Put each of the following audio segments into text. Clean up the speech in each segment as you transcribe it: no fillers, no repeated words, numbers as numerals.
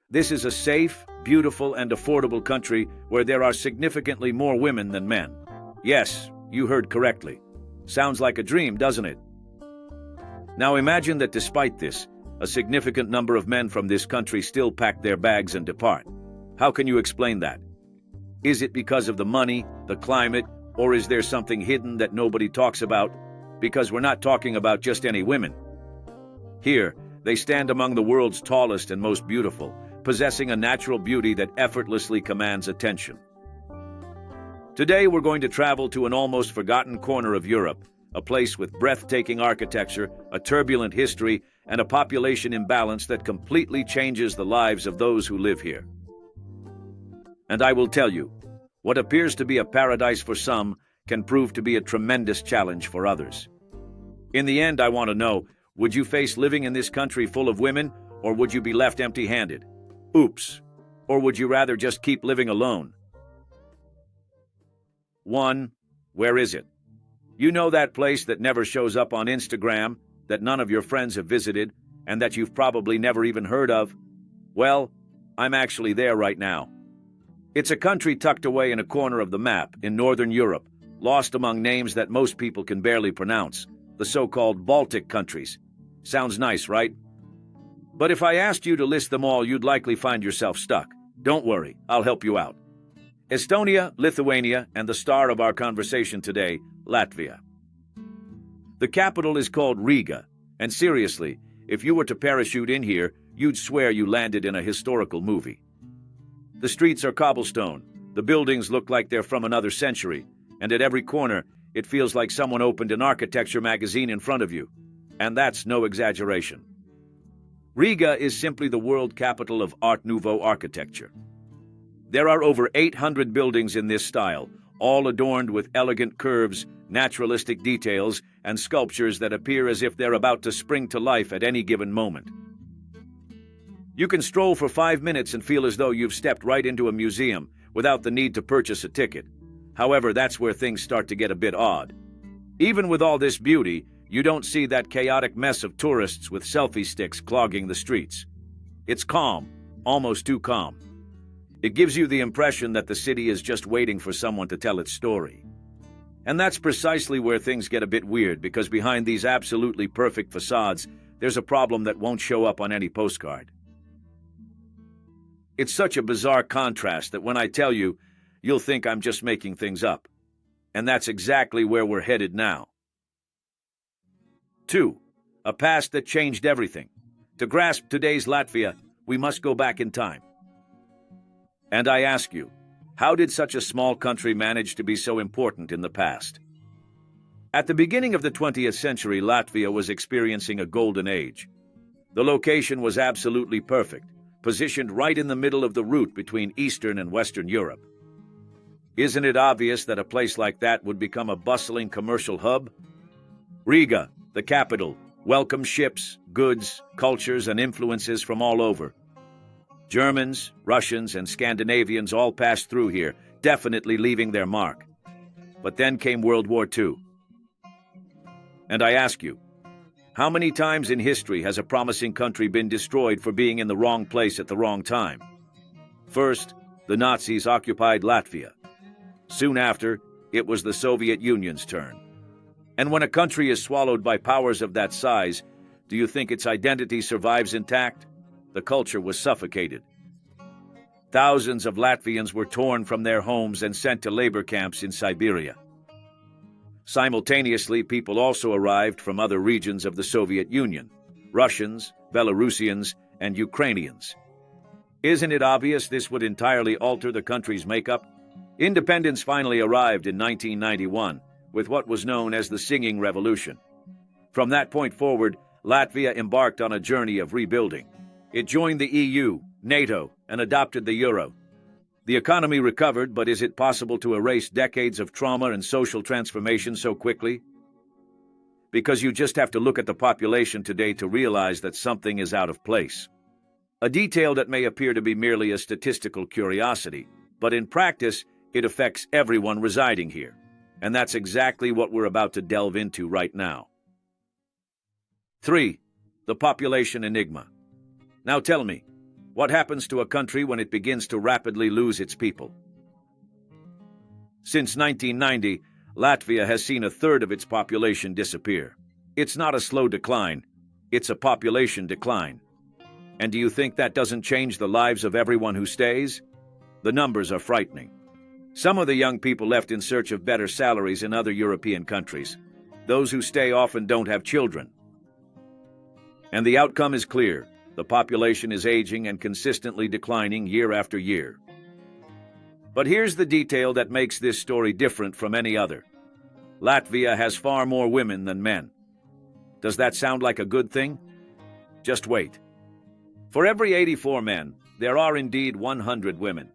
This is a safe, beautiful, and affordable country where there are significantly more women than men. Yes, you heard correctly. Sounds like a dream, doesn't it? Now imagine that despite this, a significant number of men from this country still pack their bags and depart. How can you explain that? Is it because of the money, the climate, or is there something hidden that nobody talks about? Because we're not talking about just any women. Here, they stand among the world's tallest and most beautiful, possessing a natural beauty that effortlessly commands attention. Today, we're going to travel to an almost forgotten corner of Europe, a place with breathtaking architecture, a turbulent history, and a population imbalance that completely changes the lives of those who live here. And I will tell you, what appears to be a paradise for some can prove to be a tremendous challenge for others. In the end, I want to know, would you face living in this country full of women, or would you be left empty-handed? Oops. Or would you rather just keep living alone? 1. Where is it? You know that place that never shows up on Instagram, that none of your friends have visited, and that you've probably never even heard of? Well, I'm actually there right now. It's a country tucked away in a corner of the map in Northern Europe, lost among names that most people can barely pronounce, the so-called Baltic countries. Sounds nice, right? But if I asked you to list them all, you'd likely find yourself stuck. Don't worry, I'll help you out. Estonia, Lithuania, and the star of our conversation today, Latvia. The capital is called Riga, and seriously, if you were to parachute in here, you'd swear you landed in a historical movie. The streets are cobblestone, the buildings look like they're from another century, and at every corner, it feels like someone opened an architecture magazine in front of you. And that's no exaggeration. Riga is simply the world capital of Art Nouveau architecture. There are over 800 buildings in this style, all adorned with elegant curves, naturalistic details, and sculptures that appear as if they're about to spring to life at any given moment. You can stroll for 5 minutes and feel as though you've stepped right into a museum without the need to purchase a ticket. However, that's where things start to get a bit odd. Even with all this beauty, you don't see that chaotic mess of tourists with selfie sticks clogging the streets. It's calm, almost too calm. It gives you the impression that the city is just waiting for someone to tell its story. And that's precisely where things get a bit weird, because behind these absolutely perfect facades, there's a problem that won't show up on any postcard. It's such a bizarre contrast that when I tell you, you'll think I'm just making things up. And that's exactly where we're headed now. 2. A past that changed everything. To grasp today's Latvia, we must go back in time. And I ask you, how did such a small country manage to be so important in the past? At the beginning of the 20th century, Latvia was experiencing a golden age. The location was absolutely perfect, positioned right in the middle of the route between Eastern and Western Europe. Isn't it obvious that a place like that would become a bustling commercial hub? Riga, the capital, welcomed ships, goods, cultures, and influences from all over. Germans, Russians, and Scandinavians all passed through here, definitely leaving their mark. But then came World War II. And I ask you, how many times in history has a promising country been destroyed for being in the wrong place at the wrong time? First, the Nazis occupied Latvia. Soon after, it was the Soviet Union's turn. And when a country is swallowed by powers of that size, do you think its identity survives intact? The culture was suffocated. Thousands of Latvians were torn from their homes and sent to labor camps in Siberia. Simultaneously, people also arrived from other regions of the Soviet Union: Russians, Belarusians, and Ukrainians. Isn't it obvious this would entirely alter the country's makeup? Independence finally arrived in 1991, with what was known as the Singing Revolution. From that point forward, Latvia embarked on a journey of rebuilding. It joined the EU, NATO, and adopted the euro. The economy recovered, but is it possible to erase decades of trauma and social transformation so quickly? Because you just have to look at the population today to realize that something is out of place. A detail that may appear to be merely a statistical curiosity, but in practice, it affects everyone residing here. And that's exactly what we're about to delve into right now. 3. The population enigma. Now tell me, What happens to a country when it begins to rapidly lose its people? Since 1990, Latvia has seen a third of its population disappear. It's not a slow decline, it's a population decline. And do you think that doesn't change the lives of everyone who stays? The numbers are frightening. Some of the young people left in search of better salaries in other European countries. Those who stay often don't have children. And the outcome is clear. The population is aging and consistently declining year after year. But here's the detail that makes this story different from any other. Latvia has far more women than men. Does that sound like a good thing? Just wait. For every 84 men, there are indeed 100 women.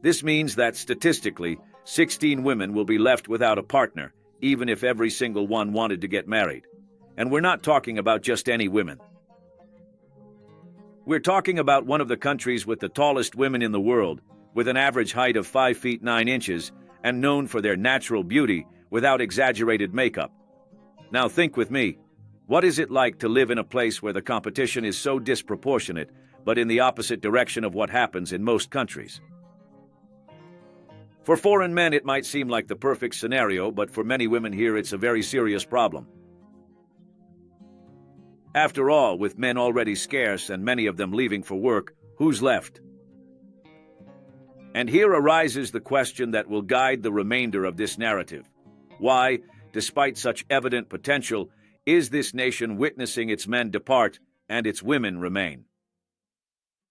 This means that statistically, 16 women will be left without a partner, even if every single one wanted to get married. And we're not talking about just any women. We're talking about one of the countries with the tallest women in the world, with an average height of 5 feet 9 inches, and known for their natural beauty without exaggerated makeup. Now think with me. What is it like to live in a place where the competition is so disproportionate, but in the opposite direction of what happens in most countries? For foreign men, it might seem like the perfect scenario, but for many women here, it's a very serious problem. After all, with men already scarce and many of them leaving for work, who's left? And here arises the question that will guide the remainder of this narrative. Why, despite such evident potential, is this nation witnessing its men depart and its women remain?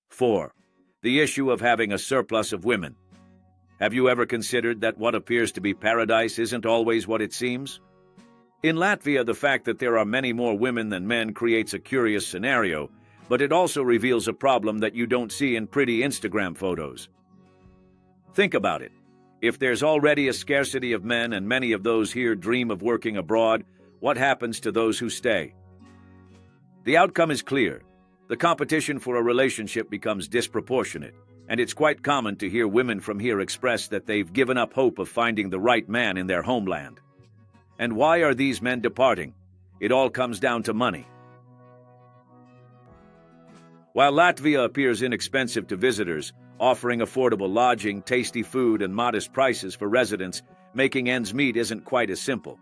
4. The issue of having a surplus of women. Have you ever considered that what appears to be paradise isn't always what it seems? In Latvia, the fact that there are many more women than men creates a curious scenario, but it also reveals a problem that you don't see in pretty Instagram photos. Think about it. If there's already a scarcity of men and many of those here dream of working abroad, what happens to those who stay? The outcome is clear. The competition for a relationship becomes disproportionate, and it's quite common to hear women from here express that they've given up hope of finding the right man in their homeland. And why are these men departing? It all comes down to money. While Latvia appears inexpensive to visitors, offering affordable lodging, tasty food, and modest prices for residents, making ends meet isn't quite as simple.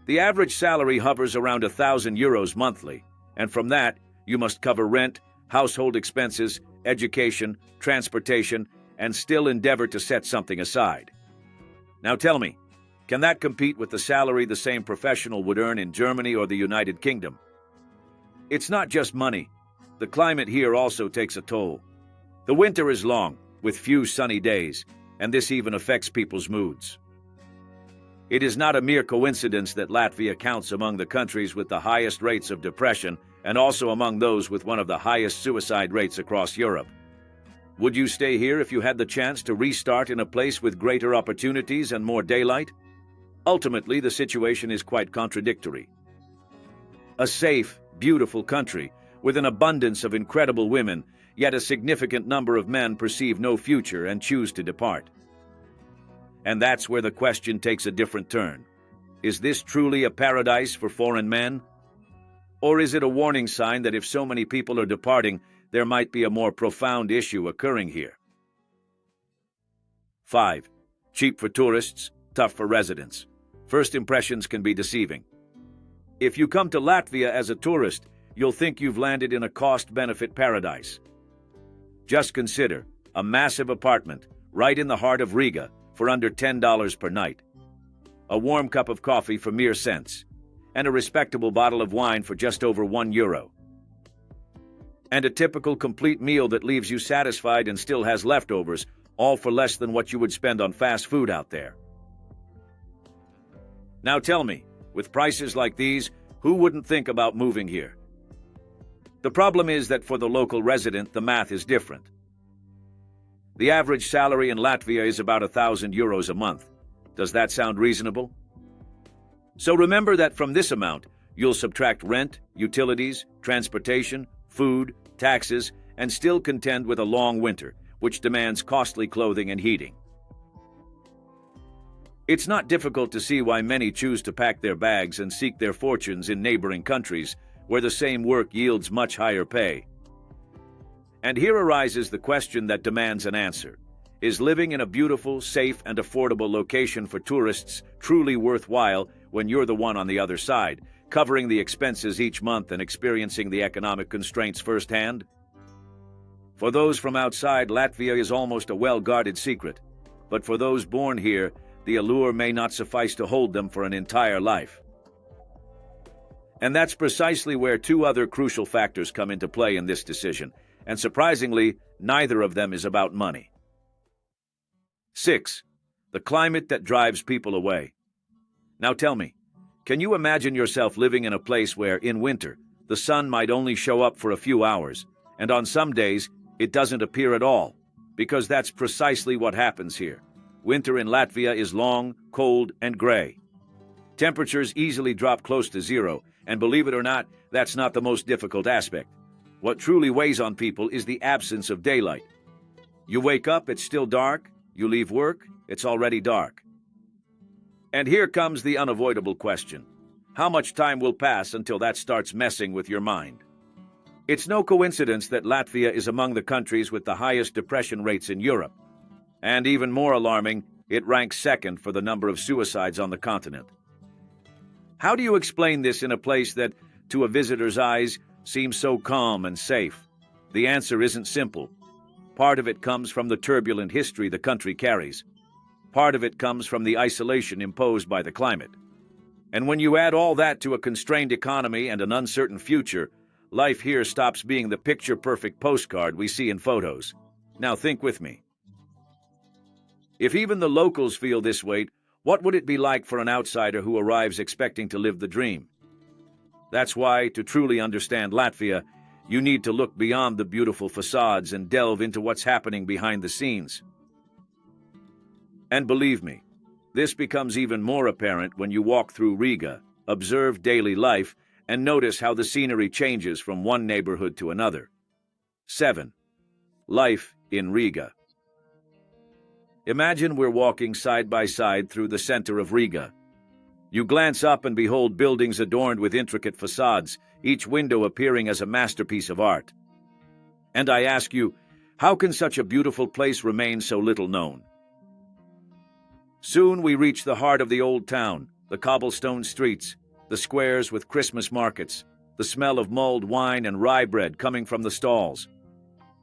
The average salary hovers around €1,000 monthly, and from that, you must cover rent, household expenses, education, transportation, and still endeavor to set something aside. Now tell me, can that compete with the salary the same professional would earn in Germany or the United Kingdom? It's not just money. The climate here also takes a toll. The winter is long, with few sunny days, and this even affects people's moods. It is not a mere coincidence that Latvia counts among the countries with the highest rates of depression and also among those with one of the highest suicide rates across Europe. Would you stay here if you had the chance to restart in a place with greater opportunities and more daylight? Ultimately, the situation is quite contradictory. A safe, beautiful country with an abundance of incredible women, yet a significant number of men perceive no future and choose to depart. And that's where the question takes a different turn. Is this truly a paradise for foreign men? Or is it a warning sign that if so many people are departing, there might be a more profound issue occurring here? 5. Cheap for tourists, tough for residents. First impressions can be deceiving. If you come to Latvia as a tourist, you'll think you've landed in a cost-benefit paradise. Just consider a massive apartment right in the heart of Riga for under $10 per night, a warm cup of coffee for mere cents, and a respectable bottle of wine for just over €1. And a typical complete meal that leaves you satisfied and still has leftovers, all for less than what you would spend on fast food out there. Now tell me, with prices like these, who wouldn't think about moving here? The problem is that for the local resident, the math is different. The average salary in Latvia is about €1,000 a month. Does that sound reasonable? So remember that from this amount, you'll subtract rent, utilities, transportation, food, taxes, and still contend with a long winter, which demands costly clothing and heating. It's not difficult to see why many choose to pack their bags and seek their fortunes in neighboring countries, where the same work yields much higher pay. And here arises the question that demands an answer. Is living in a beautiful, safe, and affordable location for tourists truly worthwhile when you're the one on the other side, covering the expenses each month and experiencing the economic constraints firsthand? For those from outside, Latvia is almost a well-guarded secret. But for those born here, the allure may not suffice to hold them for an entire life. And that's precisely where two other crucial factors come into play in this decision, and surprisingly, neither of them is about money. 6. The climate that drives people away. Now tell me, can you imagine yourself living in a place where, in winter, the sun might only show up for a few hours, and on some days, it doesn't appear at all? Because that's precisely what happens here. Winter in Latvia is long, cold, and gray. Temperatures easily drop close to zero, and believe it or not, that's not the most difficult aspect. What truly weighs on people is the absence of daylight. You wake up, it's still dark. You leave work, it's already dark. And here comes the unavoidable question. How much time will pass until that starts messing with your mind? It's no coincidence that Latvia is among the countries with the highest depression rates in Europe. And even more alarming, it ranks second for the number of suicides on the continent. How do you explain this in a place that, to a visitor's eyes, seems so calm and safe? The answer isn't simple. Part of it comes from the turbulent history the country carries. Part of it comes from the isolation imposed by the climate. And when you add all that to a constrained economy and an uncertain future, life here stops being the picture-perfect postcard we see in photos. Now think with me. If even the locals feel this weight, what would it be like for an outsider who arrives expecting to live the dream? That's why, to truly understand Latvia, you need to look beyond the beautiful facades and delve into what's happening behind the scenes. And believe me, this becomes even more apparent when you walk through Riga, observe daily life, and notice how the scenery changes from one neighborhood to another. 7. Life in Riga. Imagine we're walking side by side through the center of Riga. You glance up and behold buildings adorned with intricate facades, each window appearing as a masterpiece of art. And I ask you, how can such a beautiful place remain so little known? Soon we reach the heart of the old town, the cobblestone streets, the squares with Christmas markets, the smell of mulled wine and rye bread coming from the stalls.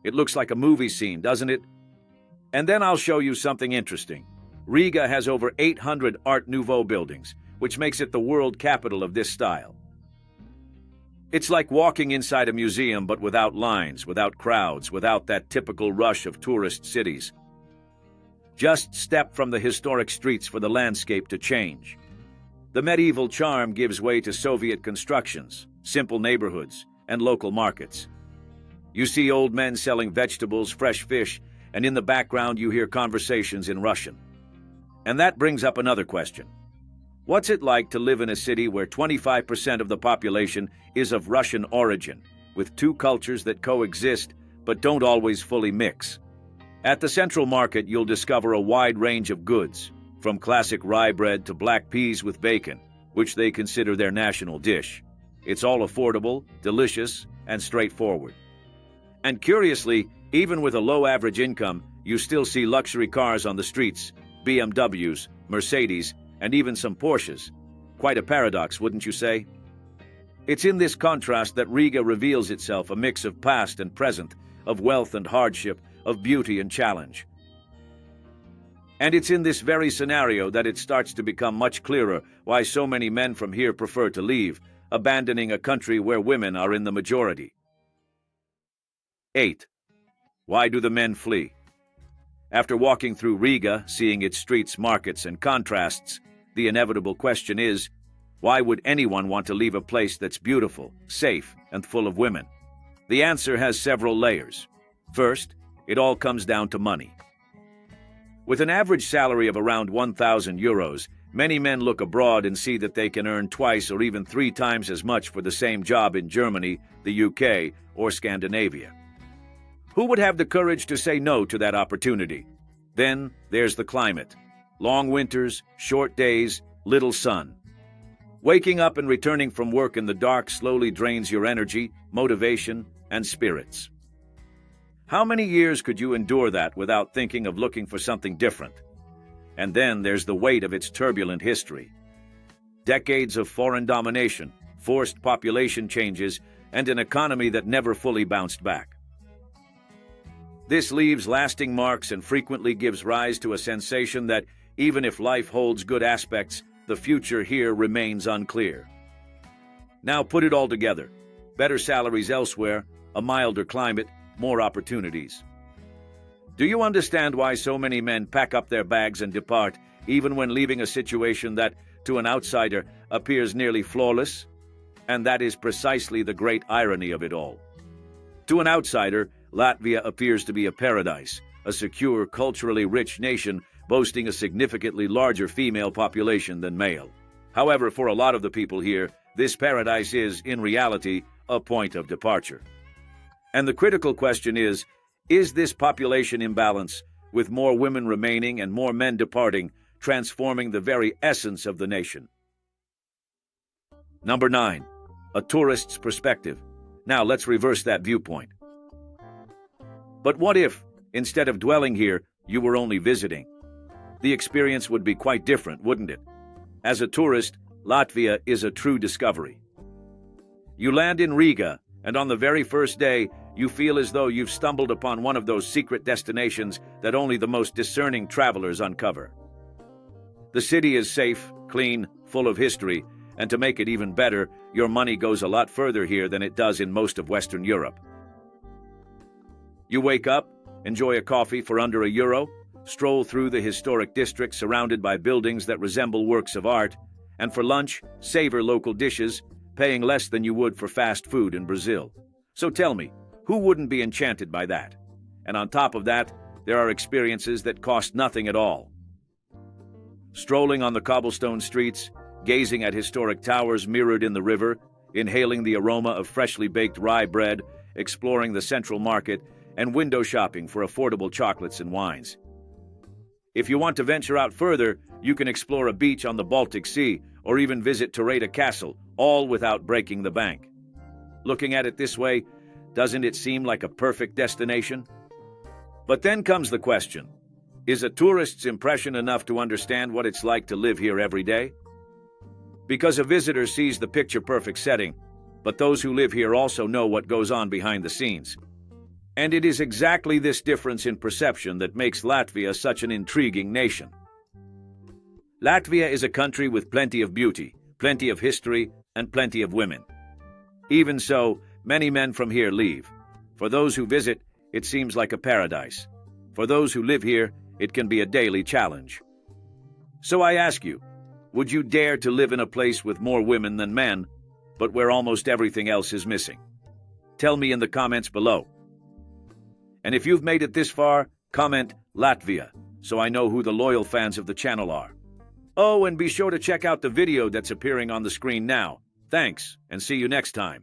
It looks like a movie scene, doesn't it? And then I'll show you something interesting. Riga has over 800 Art Nouveau buildings, which makes it the world capital of this style. It's like walking inside a museum, but without lines, without crowds, without that typical rush of tourist cities. Just step from the historic streets for the landscape to change. The medieval charm gives way to Soviet constructions, simple neighborhoods, and local markets. You see old men selling vegetables, fresh fish, and in the background you hear conversations in Russian. And that brings up another question. What's it like to live in a city where 25% of the population is of Russian origin, with two cultures that coexist but don't always fully mix? At the Central Market, you'll discover a wide range of goods, from classic rye bread to black peas with bacon, which they consider their national dish. It's all affordable, delicious, and straightforward. And curiously, even with a low average income, you still see luxury cars on the streets, BMWs, Mercedes, and even some Porsches. Quite a paradox, wouldn't you say? It's in this contrast that Riga reveals itself a mix of past and present, of wealth and hardship, of beauty and challenge. And it's in this very scenario that it starts to become much clearer why so many men from here prefer to leave, abandoning a country where women are in the majority. 8. Why do the men flee? After walking through Riga, seeing its streets, markets, and contrasts, the inevitable question is, why would anyone want to leave a place that's beautiful, safe, and full of women? The answer has several layers. First, it all comes down to money. With an average salary of around 1,000 euros, many men look abroad and see that they can earn twice or even 3 times as much for the same job in Germany, the UK, or Scandinavia. Who would have the courage to say no to that opportunity? Then there's the climate. Long winters, short days, little sun. Waking up and returning from work in the dark slowly drains your energy, motivation, and spirits. How many years could you endure that without thinking of looking for something different? And then there's the weight of its turbulent history. Decades of foreign domination, forced population changes, and an economy that never fully bounced back. This leaves lasting marks and frequently gives rise to a sensation that, even if life holds good aspects, the future here remains unclear. Now put it all together. Better salaries elsewhere, a milder climate, more opportunities. Do you understand why so many men pack up their bags and depart, even when leaving a situation that, to an outsider, appears nearly flawless? And that is precisely the great irony of it all. To an outsider, Latvia appears to be a paradise, a secure, culturally rich nation boasting a significantly larger female population than male. However, for a lot of the people here, this paradise is, in reality, a point of departure. And the critical question is this population imbalance, with more women remaining and more men departing, transforming the very essence of the nation? Number 9. A tourist's perspective. Now let's reverse that viewpoint. But what if, instead of dwelling here, you were only visiting? The experience would be quite different, wouldn't it? As a tourist, Latvia is a true discovery. You land in Riga, and on the very first day, you feel as though you've stumbled upon one of those secret destinations that only the most discerning travelers uncover. The city is safe, clean, full of history, and to make it even better, your money goes a lot further here than it does in most of Western Europe. You wake up, enjoy a coffee for under €1, stroll through the historic district surrounded by buildings that resemble works of art, and for lunch, savor local dishes, paying less than you would for fast food in Brazil. So tell me, who wouldn't be enchanted by that? And on top of that, there are experiences that cost nothing at all. Strolling on the cobblestone streets, gazing at historic towers mirrored in the river, inhaling the aroma of freshly baked rye bread, exploring the central market, and window shopping for affordable chocolates and wines. If you want to venture out further, you can explore a beach on the Baltic Sea or even visit Tureta Castle, all without breaking the bank. Looking at it this way, doesn't it seem like a perfect destination? But then comes the question, is a tourist's impression enough to understand what it's like to live here every day? Because a visitor sees the picture-perfect setting, but those who live here also know what goes on behind the scenes. And it is exactly this difference in perception that makes Latvia such an intriguing nation. Latvia is a country with plenty of beauty, plenty of history, and plenty of women. Even so, many men from here leave. For those who visit, it seems like a paradise. For those who live here, it can be a daily challenge. So I ask you, would you dare to live in a place with more women than men, but where almost everything else is missing? Tell me in the comments below. And if you've made it this far, comment Latvia, so I know who the loyal fans of the channel are. Oh, and be sure to check out the video that's appearing on the screen now. Thanks, and see you next time.